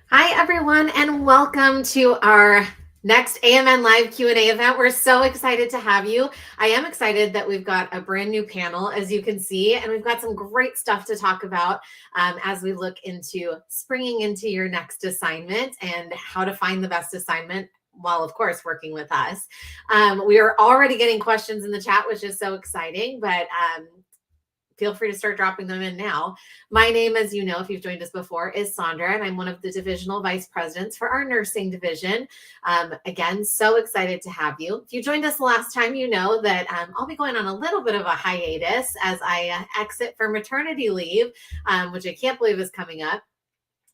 Hi, everyone, and welcome to our next AMN Live Q&A event. We're so excited to have you. I am excited that we've got a brand new panel, as you can see, and we've got some great stuff to talk about as we look into springing into your next assignment and how to find the best assignment while, of course, working with us. We are already getting questions in the chat, which is so exciting, but feel free to start dropping them in now. My name, as you know, if you've joined us before, is Sandra, and I'm one of the divisional vice presidents for our nursing division. Again, so excited to have you. If you joined us the last time, you know that I'll be going on a little bit of a hiatus as I exit for maternity leave, which I can't believe is coming up.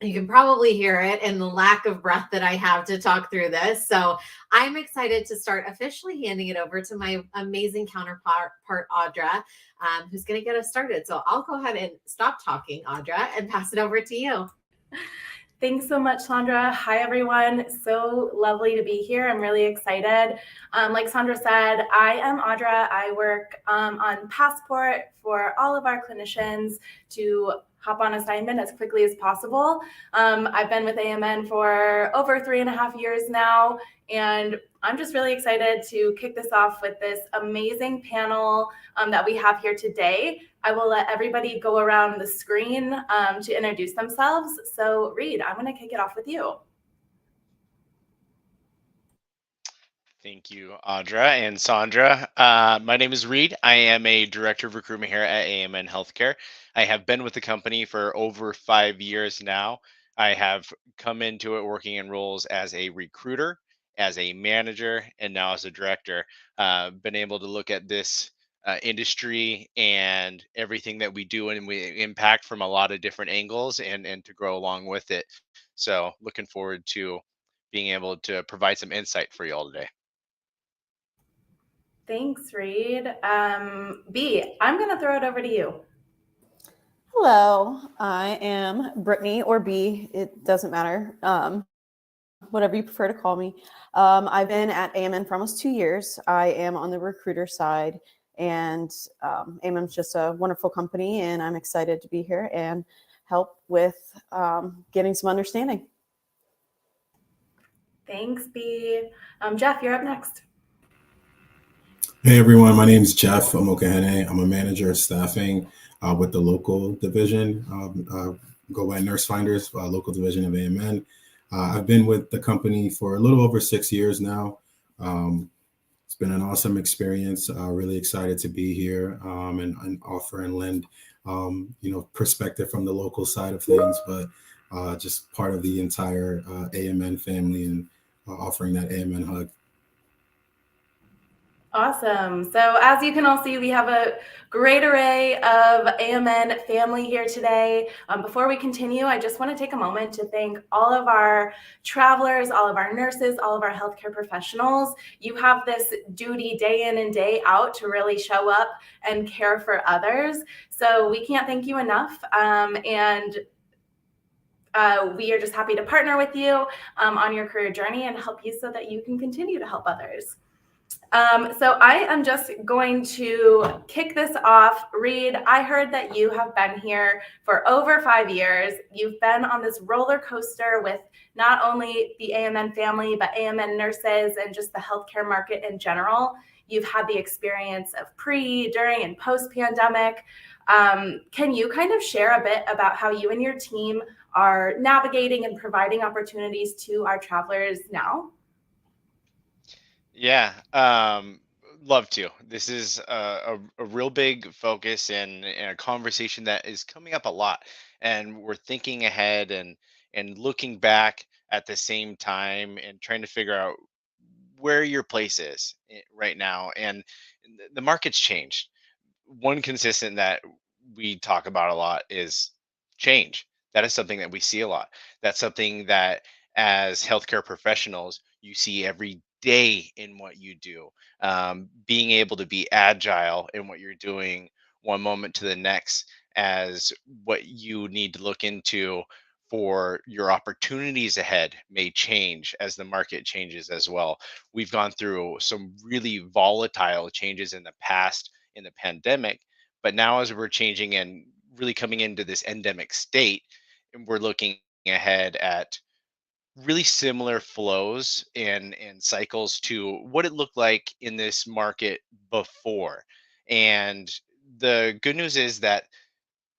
You can probably hear it in the lack of breath that I have to talk through this. So I'm excited to start officially handing it over to my amazing counterpart, Audra, who's going to get us started. So I'll go ahead and stop talking, Audra, and pass it over to you. Thanks so much, Sandra. Hi, everyone. So lovely to be here. I'm really excited. Like Sandra said, I am Audra. I work on Passport for all of our clinicians to hop on assignment as quickly as possible. I've been with AMN for over 3.5 years now, and I'm just really excited to kick this off with this amazing panel that we have here today. I will let everybody go around the screen to introduce themselves. So Reed, I'm going to kick it off with you. Thank you, Audra and Sandra. My name is Reed. I am a director of recruitment here at AMN Healthcare. I have been with the company for over 5 years now. I have come into it working in roles as a recruiter, as a manager, and now as a director. Been able to look at this industry and everything that we do and we impact from a lot of different angles and to grow along with it. So looking forward to being able to provide some insight for you all today. Thanks, Reed. B, I'm going to throw it over to you. Hello, I am Brittany or B. It doesn't matter, whatever you prefer to call me. I've been at AMN for almost 2 years. I am on the recruiter side, and AMN's just a wonderful company, and I'm excited to be here and help with getting some understanding. Thanks, B. Jeff, you're up next. Hey everyone, my name is Jeff Omokahene. I'm a manager of staffing with the local division, go by Nurse Finders, local division of AMN. I've been with the company for a little over 6 years now. It's been an awesome experience. Really excited to be here and offer and lend, perspective from the local side of things, but just part of the entire AMN family and offering that AMN hug. Awesome. So as you can all see, we have a great array of AMN family here today. Before we continue, I just want to take a moment to thank all of our travelers, all of our nurses, all of our healthcare professionals. You have this duty day in and day out to really show up and care for others. So we can't thank you enough. We are just happy to partner with you on your career journey and help you so that you can continue to help others. So I am just going to kick this off. Reed, I heard that you have been here for over 5 years. You've been on this roller coaster with not only the AMN family, but AMN nurses and just the healthcare market in general. You've had the experience of pre, during, and post-pandemic. Can you kind of share a bit about how you and your team are navigating and providing opportunities to our travelers now? Yeah, love to. This is a real big focus and a conversation that is coming up a lot, and we're thinking ahead and looking back at the same time and trying to figure out where your place is right now. And the market's changed. One consistent that we talk about a lot is change. That is something that we see a lot. That's something that as healthcare professionals, you see every day in what you do. Being able to be agile in what you're doing one moment to the next as what you need to look into for your opportunities ahead may change as the market changes as well. We've gone through some really volatile changes in the past in the pandemic, but now as we're changing and really coming into this endemic state, and we're looking ahead at really similar flows and cycles to what it looked like in this market before. And the good news is that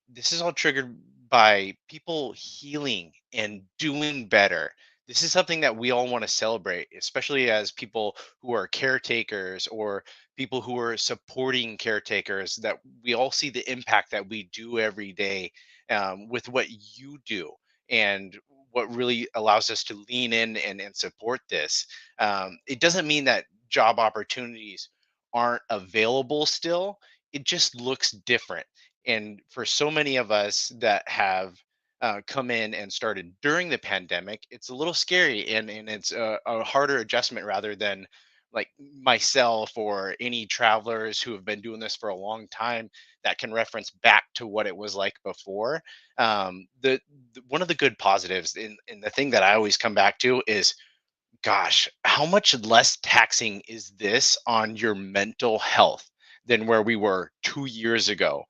this is all triggered by people healing and doing better. This is something that we all want to celebrate, especially as people who are caretakers or people who are supporting caretakers, that we all see the impact that we do every day with what you do. And what really allows us to lean in and support this. It doesn't mean that job opportunities aren't available still, it just looks different. And for so many of us that have come in and started during the pandemic, it's a little scary, and it's a harder adjustment rather than like myself or any travelers who have been doing this for a long time that can reference back to what it was like before. The one of the good positives in the thing that I always come back to is, gosh, how much less taxing is this on your mental health than where we were 2 years ago?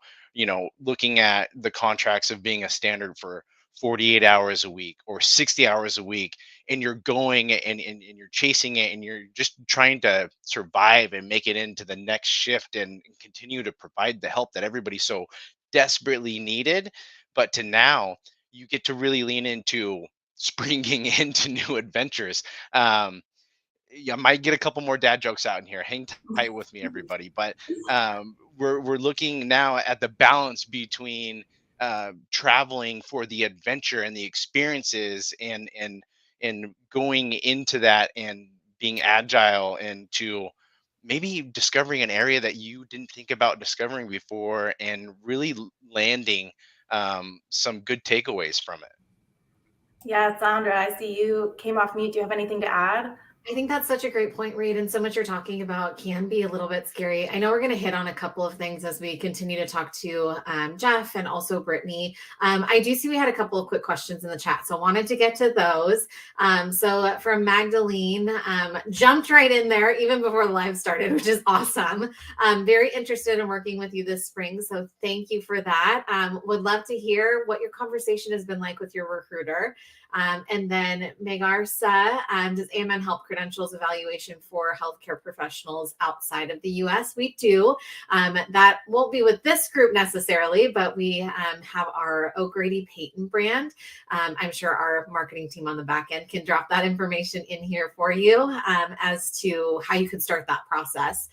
Looking at the contracts of being a standard for 48 hours a week or 60 hours a week, and you're going and you're chasing it and you're just trying to survive and make it into the next shift and continue to provide the help that everybody so desperately needed. But to now, you get to really lean into springing into new adventures. Um, yeah, I might get a couple more dad jokes out in here. Hang tight with me, everybody. But we're looking now at the balance between traveling for the adventure and the experiences, and going into that and being agile, and to maybe discovering an area that you didn't think about discovering before, and really landing some good takeaways from it. Yeah, Sandra, I see you came off mute. Do you have anything to add? I think that's such a great point, Reed. And so much you're talking about can be a little bit scary. I know we're going to hit on a couple of things as we continue to talk to Jeff and also Brittany. I do see we had a couple of quick questions in the chat, so I wanted to get to those. So from Magdalene, jumped right in there even before the live started, which is awesome. Very interested in working with you this spring, so thank you for that. Would love to hear what your conversation has been like with your recruiter. And then Megarsa, does AMN help credentials evaluation for healthcare professionals outside of the US? We do. That won't be with this group necessarily, but we have our O'Grady Payton brand. I'm sure our marketing team on the back end can drop that information in here for you as to how you can start that process.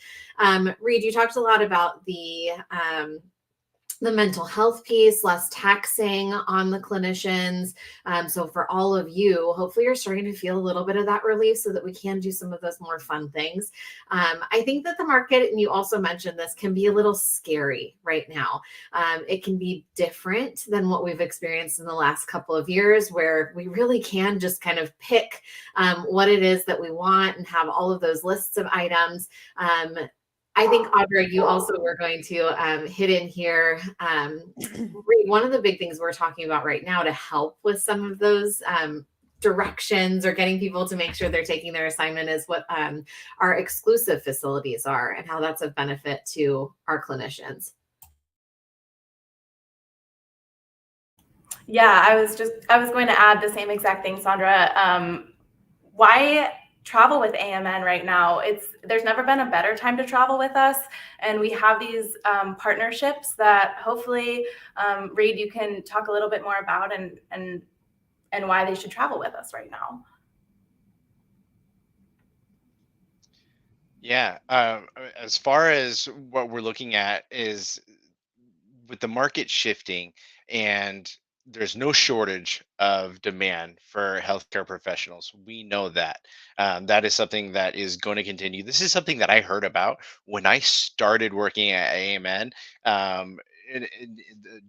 Reed, you talked a lot about the mental health piece, less taxing on the clinicians. So for all of you, hopefully you're starting to feel a little bit of that relief so that we can do some of those more fun things. I think that the market, and you also mentioned this, can be a little scary right now. It can be different than what we've experienced in the last couple of years, where we really can just kind of pick what it is that we want and have all of those lists of items. I think, Audra, you also were going to hit in here. One of the big things we're talking about right now to help with some of those directions or getting people to make sure they're taking their assignment is what our exclusive facilities are and how that's of benefit to our clinicians. Yeah, I was going to add the same exact thing, Sandra. Why travel with AMN right now? There's never been a better time to travel with us, and we have these partnerships that hopefully, Reed, you can talk a little bit more about and why they should travel with us right now. Yeah, as far as what we're looking at is, with the market shifting, and there's no shortage of demand for healthcare professionals. We know that. That is something that is going to continue. This is something that I heard about when I started working at AMN in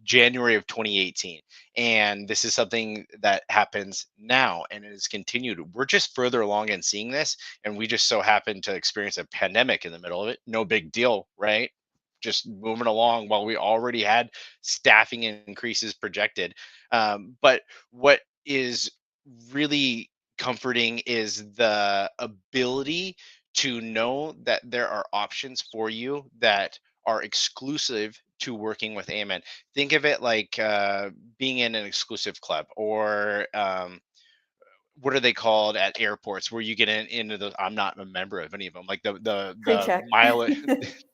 January of 2018. And this is something that happens now and it has continued. We're just further along in seeing this, and we just so happen to experience a pandemic in the middle of it. No big deal, right? Just moving along while we already had staffing increases projected. But what is really comforting is the ability to know that there are options for you that are exclusive to working with AMN. Think of it like being in an exclusive club, or what are they called at airports where you get into the, I'm not a member of any of them, like the Pre-check. mileage,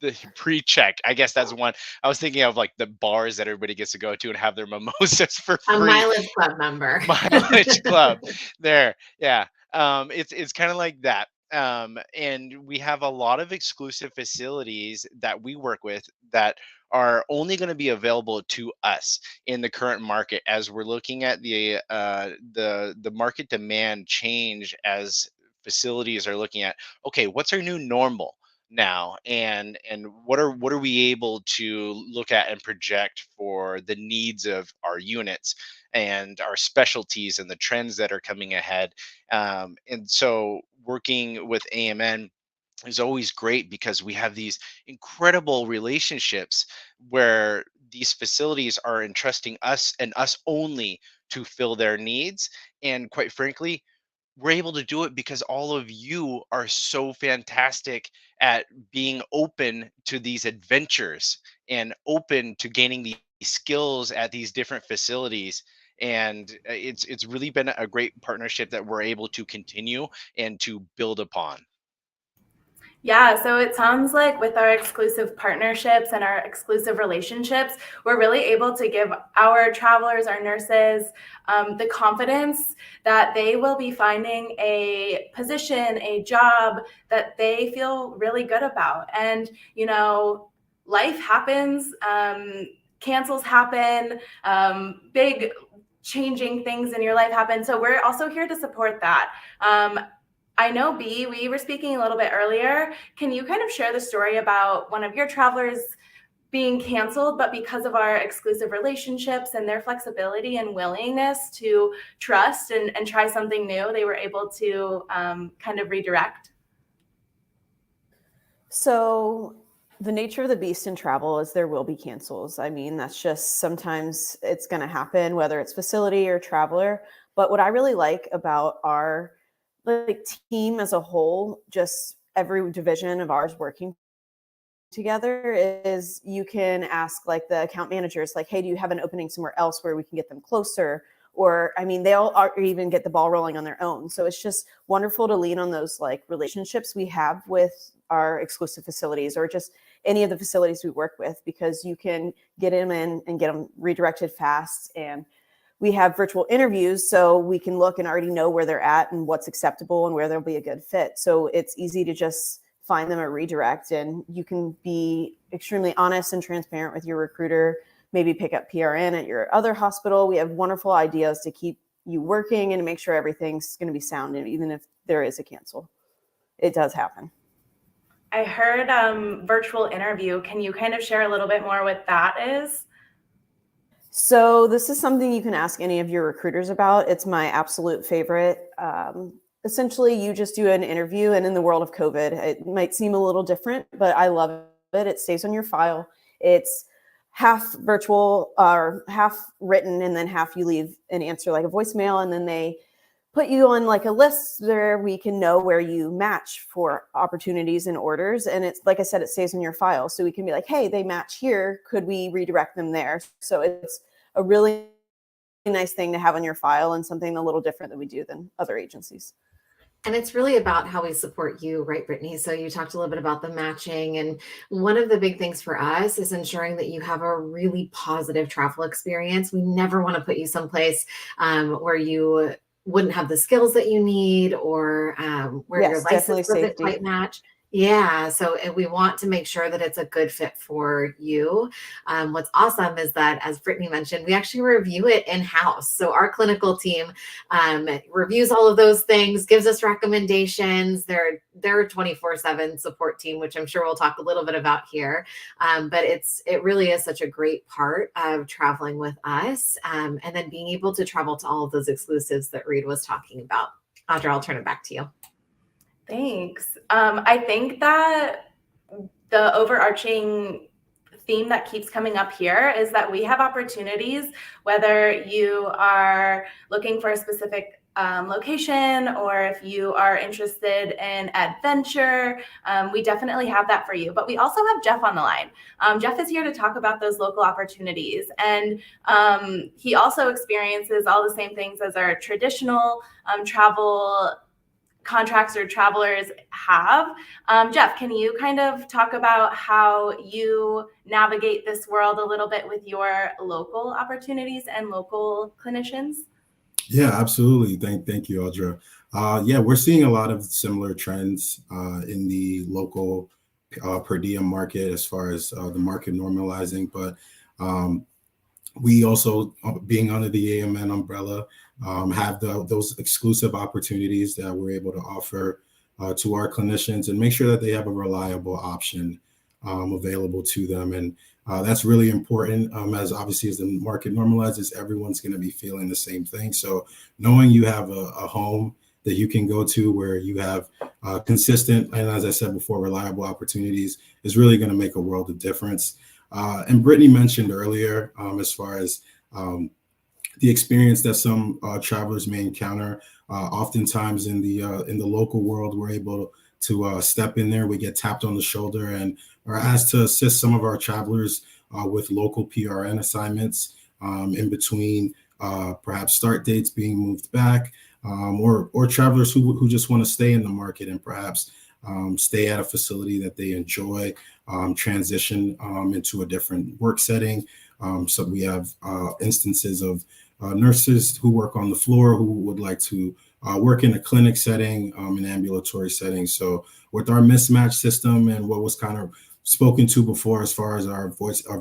the pre-check. I guess that's one. I was thinking of like the bars that everybody gets to go to and have their mimosas for A free. mileage club member. Mileage club. There. Yeah. It's kind of like that. And we have a lot of exclusive facilities that we work with that are only going to be available to us in the current market, as we're looking at the market demand change, as facilities are looking at, okay, what's our new normal now, and what are we able to look at and project for the needs of our units and our specialties and the trends that are coming ahead. And so working with AMN is always great because we have these incredible relationships where these facilities are entrusting us and us only to fill their needs. And quite frankly, we're able to do it because all of you are so fantastic at being open to these adventures and open to gaining these skills at these different facilities. And it's really been a great partnership that we're able to continue and to build upon. Yeah, so it sounds like with our exclusive partnerships and our exclusive relationships, we're really able to give our travelers, our nurses, the confidence that they will be finding a position, a job that they feel really good about. And, life happens, cancels happen, big changing things in your life happen. So we're also here to support that. I know, B, we were speaking a little bit earlier. Can you kind of share the story about one of your travelers being canceled, but because of our exclusive relationships and their flexibility and willingness to trust and try something new, they were able to kind of redirect? So the nature of the beast in travel is there will be cancels. I mean, that's just sometimes it's going to happen, whether it's facility or traveler. But what I really like about our team as a whole, just every division of ours working together, is you can ask like the account managers, like, hey, do you have an opening somewhere else where we can get them closer? Or, I mean, they'll even get the ball rolling on their own. So it's just wonderful to lean on those like relationships we have with our exclusive facilities or just any of the facilities we work with, because you can get them in and get them redirected fast. And we have virtual interviews, so we can look and already know where they're at and what's acceptable and where they'll be a good fit. So it's easy to just find them a redirect, and you can be extremely honest and transparent with your recruiter. Maybe pick up PRN at your other hospital. We have wonderful ideas to keep you working and to make sure everything's going to be sound, and even if there is a cancel. It does happen. I heard virtual interview. Can you kind of share a little bit more what that is? So this is something you can ask any of your recruiters about. It's my absolute favorite. Essentially, you just do an interview, and in the world of COVID, it might seem a little different, but I love it. It stays on your file. It's half virtual or half written, and then half you leave an answer like a voicemail, and then they put you on like a list where we can know where you match for opportunities and orders. And it's, like I said, it stays in your file. So we can be like, hey, they match here. Could we redirect them there? So it's a really nice thing to have on your file, and something a little different that we do than other agencies. And it's really about how we support you, right, Brittany? So you talked a little bit about the matching. And one of the big things for us is ensuring that you have a really positive travel experience. We never want to put you someplace where you wouldn't have the skills that you need, or where your license doesn't quite match. Yeah. So we want to make sure that it's a good fit for you. What's awesome is that, as Brittany mentioned, we actually review it in-house. So our clinical team reviews all of those things, gives us recommendations. They're a 24/7 support team, which I'm sure we'll talk a little bit about here. But it really is such a great part of traveling with us. And then being able to travel to all of those exclusives that Reed was talking about. Audra, I'll turn it back to you. Thanks. I think that the overarching theme that keeps coming up here is that we have opportunities, whether you are looking for a specific location or if you are interested in adventure, we definitely have that for you. But we also have Jeff on the line. Jeff is here to talk about those local opportunities, and he also experiences all the same things as our traditional travel contracts or travelers have. Jeff, can you kind of talk about how you navigate this world a little bit with your local opportunities and local clinicians? Yeah, absolutely. Thank you, Audra. Yeah, we're seeing a lot of similar trends in the local per diem market as far as the market normalizing, but um, we also, being under the AMN umbrella, have those exclusive opportunities that we're able to offer to our clinicians and make sure that they have a reliable option available to them. And that's really important, as obviously as the market normalizes, everyone's going to be feeling the same thing. So knowing you have a home that you can go to where you have consistent and, as I said before, reliable opportunities is really going to make a world of difference. And Brittany mentioned earlier, as far as the experience that some travelers may encounter. Oftentimes in the local world, we're able to step in there. We get tapped on the shoulder and are asked to assist some of our travelers with local PRN assignments in between perhaps start dates being moved back, or travelers who just want to stay in the market and perhaps stay at a facility that they enjoy, transition into a different work setting. So we have instances of nurses who work on the floor who would like to work in a clinic setting, an ambulatory setting. So with our mismatch system and what was kind of spoken to before as far as our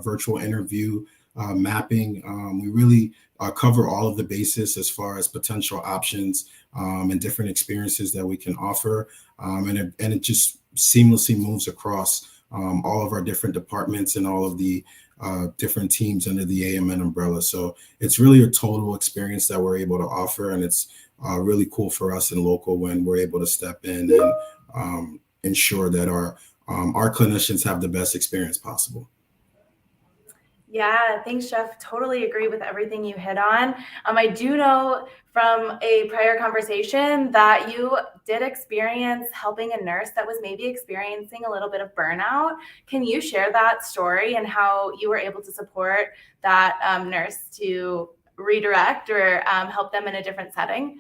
virtual interview mapping, we really cover all of the bases as far as potential options and different experiences that we can offer. And it just seamlessly moves across all of our different departments and all of the different teams under the AMN umbrella. So it's really a total experience that we're able to offer. And it's really cool for us in local when we're able to step in and ensure that our clinicians have the best experience possible. Yeah, thanks, Jeff. Totally agree with everything you hit on. I do know from a prior conversation that you did experience helping a nurse that was maybe experiencing a little bit of burnout. Can you share that story and how you were able to support that nurse to redirect or help them in a different setting?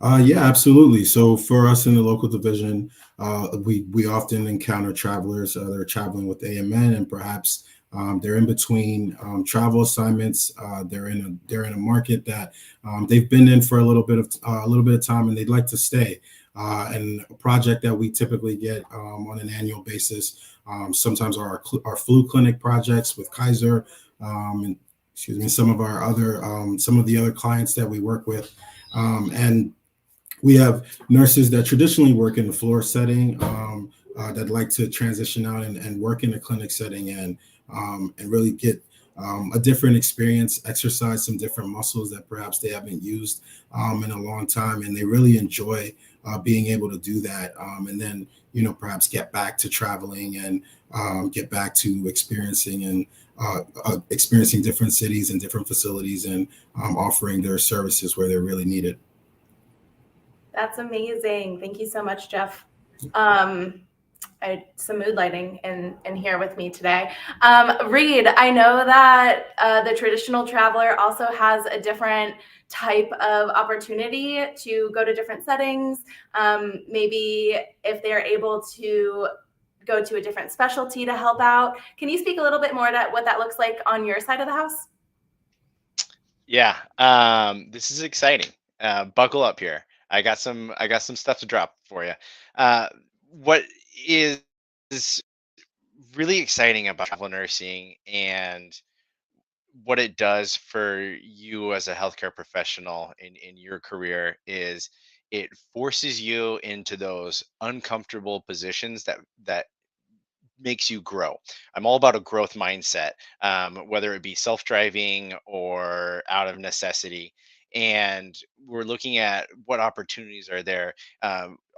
Yeah, absolutely. So for us in the local division, we often encounter travelers that are traveling with AMN, and perhaps they're in between travel assignments. They're in a market that they've been in for a little bit of time, and they'd like to stay. And a project that we typically get on an annual basis, sometimes are our flu clinic projects with Kaiser, and excuse me, some of the other clients that we work with, and we have nurses that traditionally work in the floor setting that like to transition out and work in a clinic setting and really get a different experience, exercise some different muscles that perhaps they haven't used in a long time, and they really enjoy being able to do that, and then perhaps get back to traveling and get back to experiencing different cities and different facilities and offering their services where they're really needed. That's amazing. Thank you so much, Jeff. I had some mood lighting in here with me today. Reed, I know that the traditional traveler also has a different type of opportunity to go to different settings. Maybe if they're able to go to a different specialty to help out. Can you speak a little bit more to what that looks like on your side of the house? Yeah, this is exciting. Buckle up here. I got some stuff to drop for you. What is really exciting about travel nursing and what it does for you as a healthcare professional in your career is it forces you into those uncomfortable positions that makes you grow. I'm all about a growth mindset, whether it be self-driving or out of necessity. and we're looking at what opportunities are there.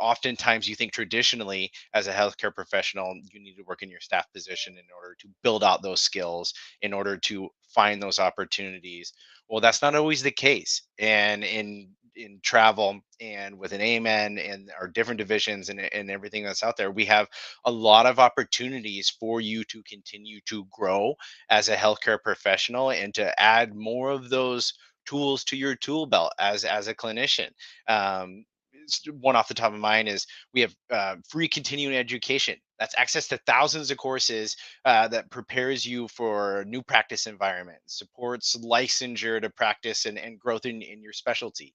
Oftentimes, you think traditionally as a healthcare professional, you need to work in your staff position in order to build out those skills, in order to find those opportunities. Well, that's not always the case. And in travel and with an AMN and our different divisions and everything that's out there, we have a lot of opportunities for you to continue to grow as a healthcare professional and to add more of those tools to your tool belt as a clinician. One off the top of mind is we have free continuing education. That's access to thousands of courses that prepares you for new practice environment, supports licensure to practice and growth in your specialty.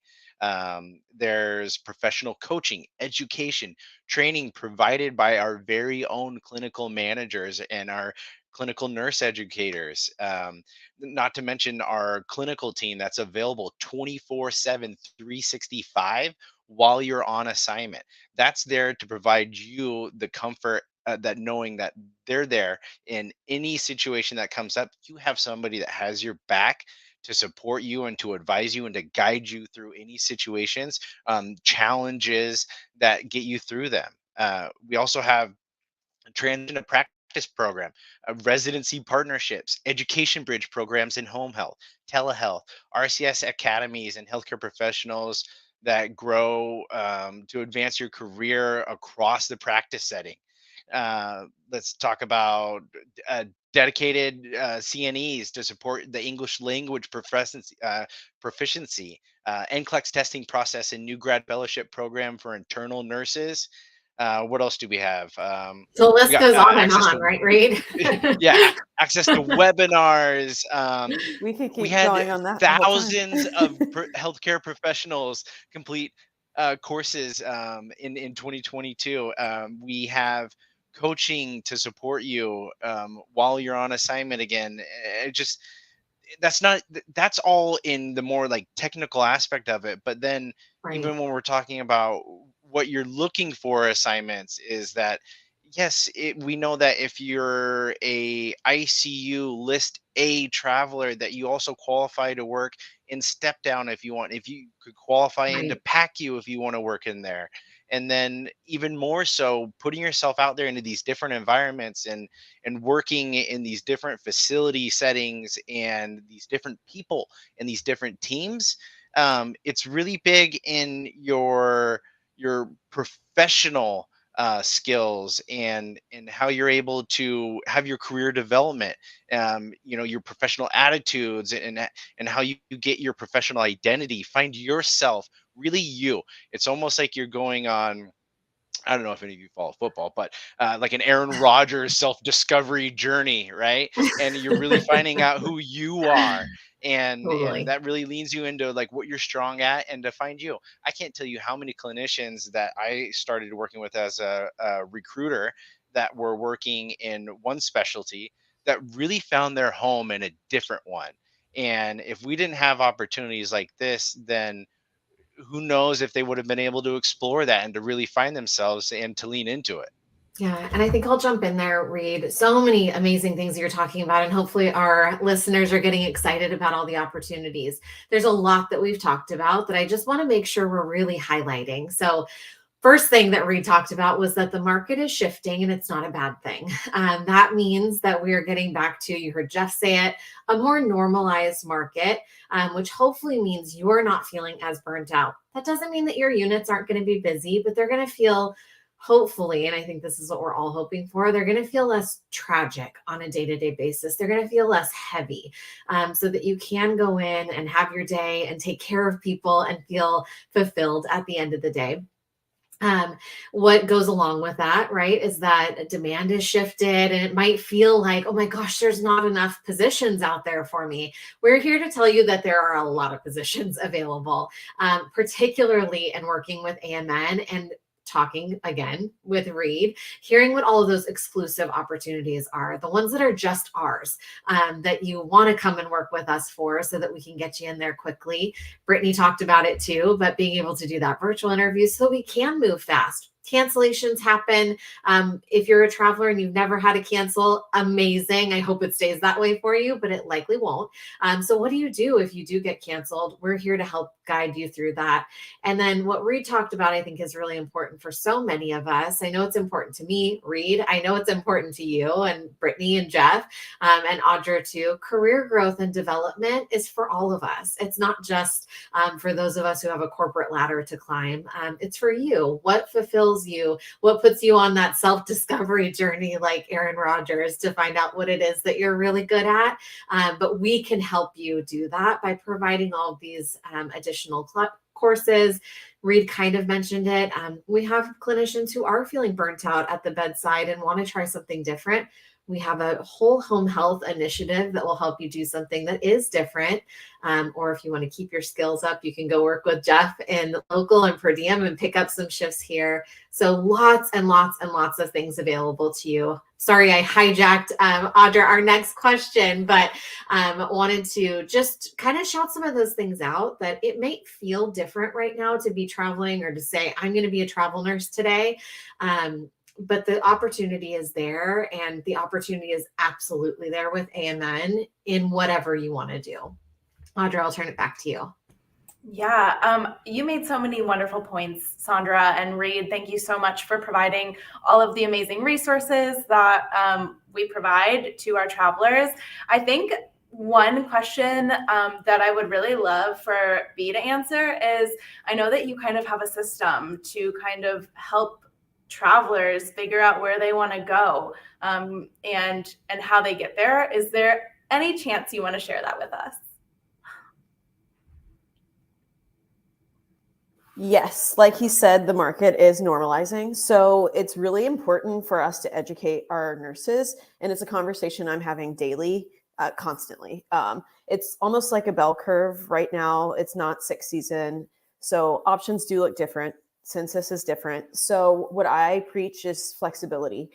There's professional coaching, education, training provided by our very own clinical managers and our clinical nurse educators. Not to mention our clinical team that's available 24/7, 365 while you're on assignment. That's there to provide you the comfort that knowing that they're there in any situation that comes up. You have somebody that has your back to support you and to advise you and to guide you through any situations, challenges that get you through them. We also have transition to practice program, residency partnerships, education bridge programs in home health, telehealth, RCS academies, and healthcare professionals that grow to advance your career across the practice setting. Let's talk about dedicated CNEs to support the English language proficiency, NCLEX testing process and new grad fellowship program for internal nurses. What else do we have? The We list got goes on and access on, to right, Reed? yeah, access to webinars. We could We keep had going on that the whole time. thousands of healthcare professionals complete courses in 2022. We have coaching to support you while you're on assignment again. It just that's all in the more like technical aspect of it, but then Right. even when we're talking about what you're looking for assignments is that yes, we know that if you're a ICU list A traveler that you also qualify to work in step down if you want, if you could qualify into Right. PACU if you want to work in there. And then even more so putting yourself out there into these different environments and working in these different facility settings and these different people and these different teams. It's really big in your professional skills and how you're able to have your career development, your professional attitudes and how you get your professional identity, find yourself really you. It's almost like you're going on, I don't know if any of you follow football, but like an Aaron Rodgers self-discovery journey, right? And you're really finding out who you are, and Totally. that really leans you into like what you're strong at and to find you. I can't tell you how many clinicians that I started working with as a recruiter that were working in one specialty that really found their home in a different one. And if we didn't have opportunities like this, then who knows if they would have been able to explore that and to really find themselves and to lean into it. Yeah, and I think I'll jump in there, Reed. So many amazing things you're talking about, and hopefully our listeners are getting excited about all the opportunities. There's a lot that we've talked about that I just want to make sure we're really highlighting. So, first thing that Reed talked about was that the market is shifting and it's not a bad thing. That means that we are getting back to, you heard Jeff say it, a more normalized market, which hopefully means you're not feeling as burnt out. That doesn't mean that your units aren't going to be busy, but they're going to feel, hopefully, and I think this is what we're all hoping for, they're going to feel less tragic on a day-to-day basis. They're going to feel less heavy, so that you can go in and have your day and take care of people and feel fulfilled at the end of the day. What goes along with that, right, is that demand is shifted and it might feel like, oh my gosh, there's not enough positions out there for me. We're here to tell you that there are a lot of positions available, particularly in working with AMN and talking again with Reed, hearing what all of those exclusive opportunities are, the ones that are just ours, that you want to come and work with us for so that we can get you in there quickly. Brittany talked about it too, but being able to do that virtual interview so we can move fast. Cancellations happen. If you're a traveler and you've never had to cancel, amazing. I hope it stays that way for you, but it likely won't. So what do you do if you do get canceled? We're here to help guide you through that. And then what Reed talked about, I think, is really important for so many of us. I know it's important to me, Reed. I know it's important to you and Brittany and Jeff and Audra too. Career growth and development is for all of us. It's not just for those of us who have a corporate ladder to climb. It's for you. What fulfills you? What puts you on that self-discovery journey like Aaron Rodgers to find out what it is that you're really good at? But we can help you do that by providing all of these additional courses. Reed kind of mentioned it. We have clinicians who are feeling burnt out at the bedside and want to try something different. We have a whole home health initiative that will help you do something that is different. Or if you want to keep your skills up, you can go work with Jeff in local and per diem and pick up some shifts here. So lots and lots and lots of things available to you. Sorry, I hijacked Audra, our next question, but wanted to just kind of shout some of those things out that it may feel different right now to be traveling or to say, I'm going to be a travel nurse today. But the opportunity is there, and the opportunity is absolutely there with AMN in whatever you want to do. Audra, I'll turn it back to you. Yeah, you made so many wonderful points, Sandra and Reed. Thank you so much for providing all of the amazing resources that we provide to our travelers. I think one question that I would really love for B to answer is, I know that you kind of have a system to kind of help travelers figure out where they want to go and how they get there. Is there any chance you want to share that with us? Yes, like he said, the market is normalizing. So it's really important for us to educate our nurses. And it's a conversation I'm having daily, constantly. It's almost like a bell curve right now. It's not sick season. So options do look different. Census is different. So what I preach is flexibility.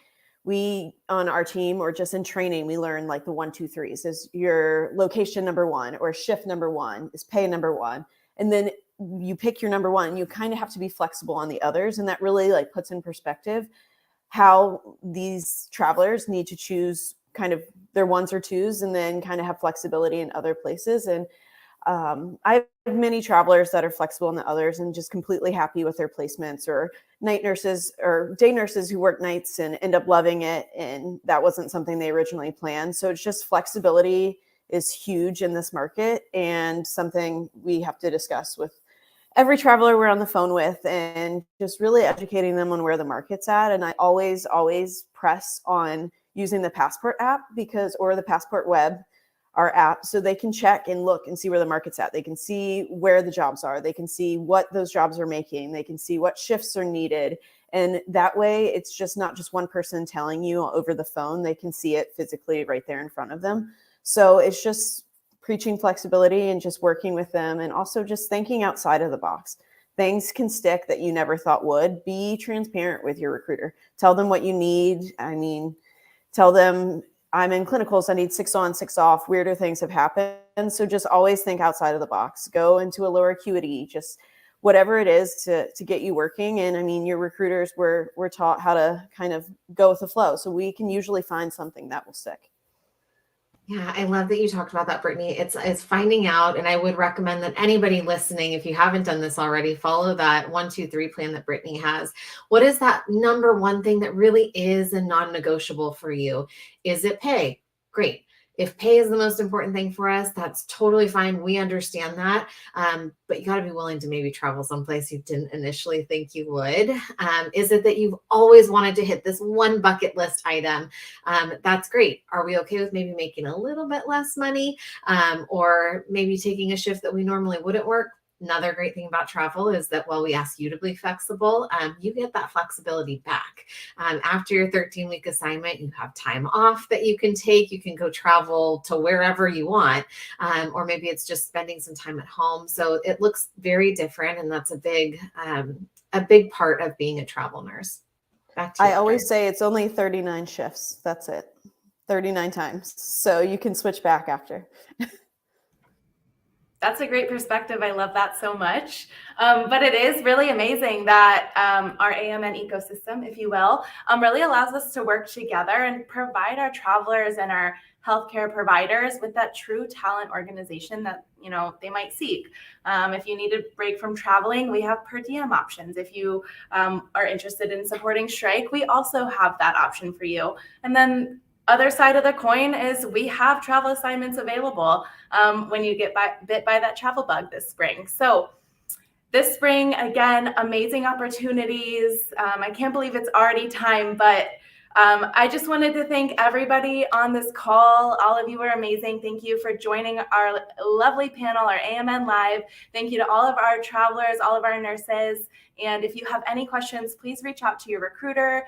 We on our team or just in training, we learn like the 1, 2, 3s is your location number one, or shift number one is pay number one. And then you pick your number one, you kind of have to be flexible on the others. And that really like puts in perspective how these travelers need to choose kind of their 1s or 2s and then kind of have flexibility in other places. And I have many travelers that are flexible in the others and just completely happy with their placements, or night nurses or day nurses who work nights and end up loving it. And that wasn't something they originally planned. So it's just flexibility is huge in this market and something we have to discuss with every traveler we're on the phone with, and just really educating them on where the market's at. And I always press on using the Passport app or the Passport web, our app, so they can check and look and see where the market's at. They can see where the jobs are. They can see what those jobs are making. They can see what shifts are needed. And that way it's just not just one person telling you over the phone. They can see it physically right there in front of them. So it's just preaching flexibility and just working with them, and also just thinking outside of the box. Things can stick that you never thought would. Be transparent with your recruiter. Tell them what you need. Tell them, I'm in clinicals, I need 6 on, 6 off. Weirder things have happened. So just always think outside of the box. Go into a lower acuity, just whatever it is to get you working. And your recruiters were taught how to kind of go with the flow. So we can usually find something that will stick. Yeah, I love that you talked about that, Brittany. It's finding out, and I would recommend that anybody listening, if you haven't done this already, follow that 1, 2, 3 plan that Brittany has. What is that number one thing that really is a non-negotiable for you? Is it pay? Great. If pay is the most important thing for us, that's totally fine. We understand that. But you got to be willing to maybe travel someplace you didn't initially think you would. Is it that you've always wanted to hit this one bucket list item? That's great. Are we okay with maybe making a little bit less money, or maybe taking a shift that we normally wouldn't work? Another great thing about travel is that while we ask you to be flexible, you get that flexibility back. After your 13-week assignment, you have time off that you can take. You can go travel to wherever you want, or maybe it's just spending some time at home. So it looks very different, and that's a big part of being a travel nurse. Back to you, I always say it's only 39 shifts. That's it. 39 times. So you can switch back after. That's a great perspective. I love that so much. But it is really amazing that our AMN ecosystem, if you will, really allows us to work together and provide our travelers and our healthcare providers with that true talent organization that they might seek. If you need a break from traveling, we have per diem options. If you are interested in supporting strike, we also have that option for you. And then other side of the coin is we have travel assignments available when you get bit by that travel bug this spring. So this spring, again, amazing opportunities. I can't believe it's already time, but I just wanted to thank everybody on this call. All of you are amazing. Thank you for joining our lovely panel, our AMN Live. Thank you to all of our travelers, all of our nurses. And if you have any questions, please reach out to your recruiter,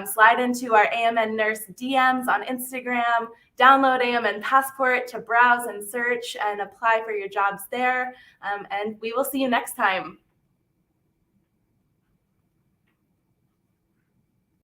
slide into our AMN Nurse DMs on Instagram, download AMN Passport to browse and search and apply for your jobs there. And we will see you next time.